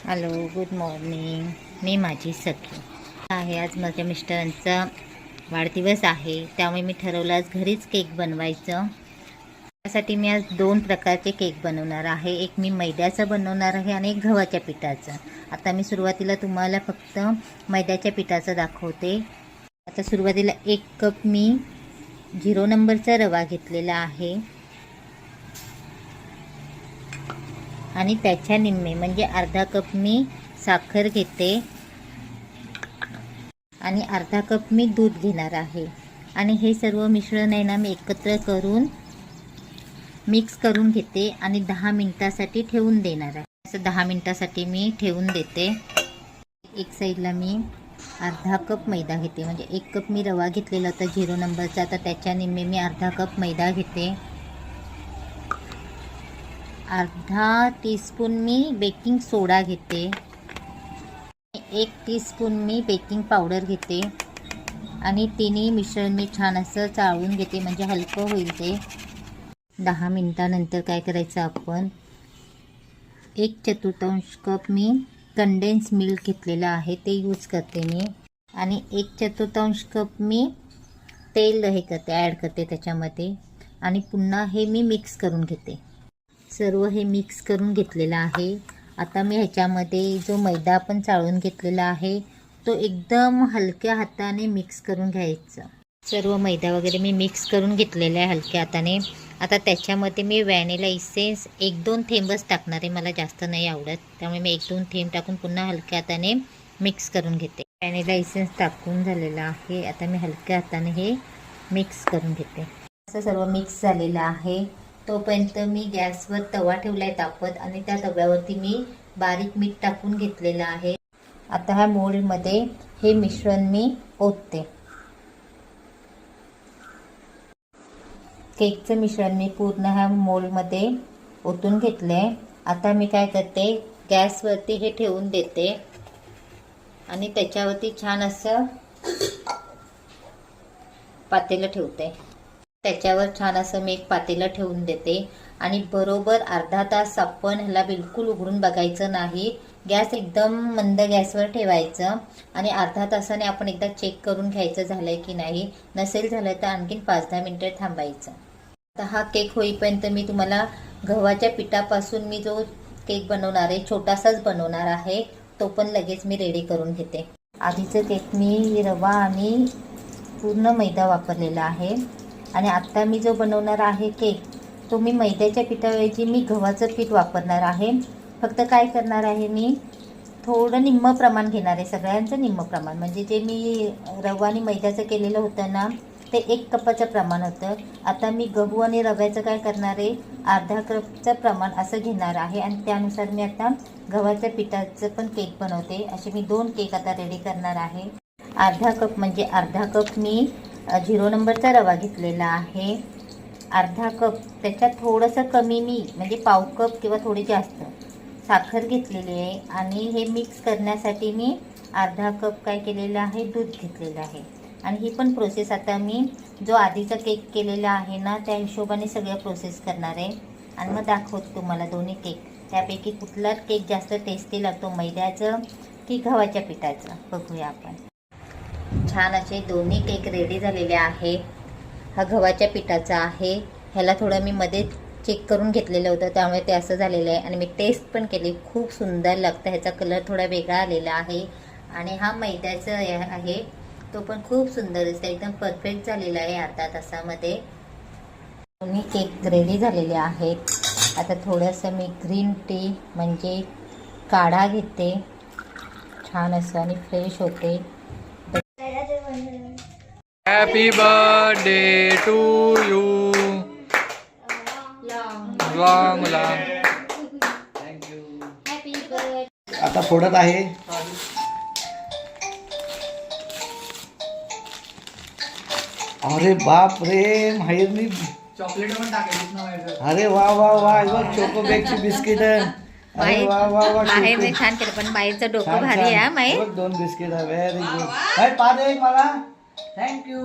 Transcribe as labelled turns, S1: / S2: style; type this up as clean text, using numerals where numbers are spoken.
S1: Hello, good morning. मी माझी सखी आहे. आज माझ्या मिस्टरांचा वाढदिवस आहे, त्यामुळे मी ठरवलं आज घरीच केक बनवायचं. त्यासाठी मी आज 2 प्रकारचे केक बनवणार आहे. एक मी मैद्याचं बनवणार आहे आणि एक गव्हाच्या पिठाचं. आता मी सुरुवातीला तुम्हाला फक्त मैद्याच्या पिठाचं दाखवते. आता सुरुवातीला 1 कप मी 0 नंबरचा रवा घेतलेला आहे आणि त्याच्या निम्मे म्हणजे अर्धा कप मी साखर घेते आणि अर्धा कप मी दूध घेणार आहे. आणि हे सर्व मिश्रण आहे ना, मी एकत्र करून मिक्स करून घेते आणि 10 मिनिटासाठी ठेवून देणार आहे. असं 10 मिनिटासाठी मी ठेवून देते. एक साईडला मी अर्धा कप मैदा घेते. म्हणजे 1 कप मी रवा घेतलेला होता 0 नंबरचा, आता त्याच्या निम्मे मी अर्धा कप मैदा घेते. अर्धा टीस्पून मी बेकिंग सोडा घेते. 1 टीस्पून मी बेकिंग पावडर घेते आणि तिन्ही मिश्रण मी छान असं चाळून घेते, म्हणजे हलकं होईल ते. 10 मिनिटानंतर काय करायचं, आपण 1/4 कप मी कंडेन्स मिल्क घेतलेलं आहे, ते यूज करते मी. आणि 1/4 कप मी तेल ॲड करते त्याच्यामध्ये. आणि पुन्हा हे मी मिक्स करून घेते. सर्व हे मिक्स करून घेतलेलं आहे. आता मी ह्याच्यामध्ये जो मैदा आपण चाळून घेतलेला आहे तो एकदम हलक्या हाताने मिक्स करून घ्यायचा. सर्व मैदा वगैरे मी मिक्स करून घेतलेला आहे हलक्या हाताने. आता त्याच्यामध्ये मी व्हॅनिला इसेन्स 1-2 थेंबच टाकणार आहे, मला जास्त नाही आवडत, त्यामुळे मी 1-2 थेंब टाकून पुन्हा हलक्या हाताने मिक्स करून घेते. व्हॅनिला इसेन्स टाकून झालेला आहे. आता मी हलक्या हाताने हे मिक्स करून घेते. असं सर्व मिक्स झालेलं आहे. तोपर्यंत मी गॅसवर तवा ठेवला आहे तापत आणि त्या तव्यावरती मी बारीक मीठ टाकून घेतलेलं आहे. आता ह्या मोल्डमध्ये हे मिश्रण मी ओतते. केकचं मिश्रण मी पूर्ण ह्या मोल्डमध्ये ओतून घेतले. आता मी काय करते, गॅसवरती हे ठेवून देते आणि त्याच्यावरती छान असं पातेलं ठेवते. त्याच्यावर छान असं मी एक पातेलं ठेवून देते आणि बरोबर अर्धा तास आपण ह्याला बिलकुल उघडून बघायचं नाही. गॅस एकदम मंद गॅसवर ठेवायचं आणि अर्धा तासाने आपण एकदा चेक करून घ्यायचं झालंय की नाही. नसेल झालं तर आणखीन 5-10 मिनिटं थांबायचं. आता हा केक होईपर्यंत मी तुम्हाला गव्हाच्या पिठापासून मी जो केक बनवणार आहे, छोटासाच बनवणार आहे, तो पण लगेच मी रेडी करून घेते. आधीचं केक मी रवा आणि पूर्ण मैदा वापरलेला आहे आणि आत्ता मी जो बनवणार आहे केक, तो मी मैद्याच्या पिठाऐवजी मी गव्हाचं पीठ वापरणार आहे. फक्त काय करणार आहे, मी थोडं निम्म प्रमाण घेणार आहे, सगळ्यांचं निम्म प्रमाण. म्हणजे जे मी रवा आणि मैद्याचं केलेलं होतं ना, ते 1 कपाचं प्रमाण होतं. आता मी गहू आणि रव्याचं काय करणार आहे, अर्धा कपचं प्रमाण असं घेणार आहे आणि त्यानुसार मी आता गव्हाच्या पिठाचं पण केक बनवते. असे मी 2 केक आता रेडी करणार आहे. अर्धा कप म्हणजे अर्धा कप मी 0 नंबरचा रवा घेतलेला आहे. अर्धा कप त्याच्यात थोडंसं कमी मी म्हणजे पाव कप किंवा थोडी जास्त साखर घेतलेली आहे. आणि हे मिक्स करण्यासाठी मी अर्धा कप काय केलेलं आहे, दूध घेतलेलं आहे. आणि ही पण प्रोसेस आता मी जो आधीचा केक केलेला आहे ना, त्या हिशोबाने सगळं प्रोसेस करणार आहे. आणि मग दाखवतो तुम्हाला दोन्ही केक, त्यापैकी कुठला केक जास्त टेस्टी लागतो, मैद्याचं की गव्हाच्या पिठाचं, बघूया आपण. छान असे दोन्ही केक रेडी झालेले आहे. हा गव्हाच्या पिठाचा आहे. ह्याला थोडं मी मध्ये चेक करून घेतलेलं होतं, त्यामुळे ते असं झालेलं आहे. आणि मी टेस्ट पण केली, खूप सुंदर लागतं. ह्याचा कलर थोडा वेगळा आलेला आहे. आणि हा मैद्याचा आहे, तो पण खूप सुंदर दिसतो, एकदम परफेक्ट झालेला आहे अर्धा तासामध्ये. दोन्ही केक रेडी झालेले आहेत. आता थोडंसं मी ग्रीन टी म्हणजे काढा घेते, छान असं आणि फ्रेश होते.
S2: Happy birthday to you. Long.
S1: Thank you. Happy birthday.
S3: आता फोडत आहे. अरे बाप रे, माहेरनी
S2: चॉकलेट पण टाकायची.
S3: अरे वा वा वा, चोकोबेकची बिस्किट. अरे वा वा वा,
S1: बाहेर छान केलं, पण बाहेरचं डोकं भारी आहे. माहीत
S3: 2 बिस्किट आहे. Very good. पादे मला थँक्यू.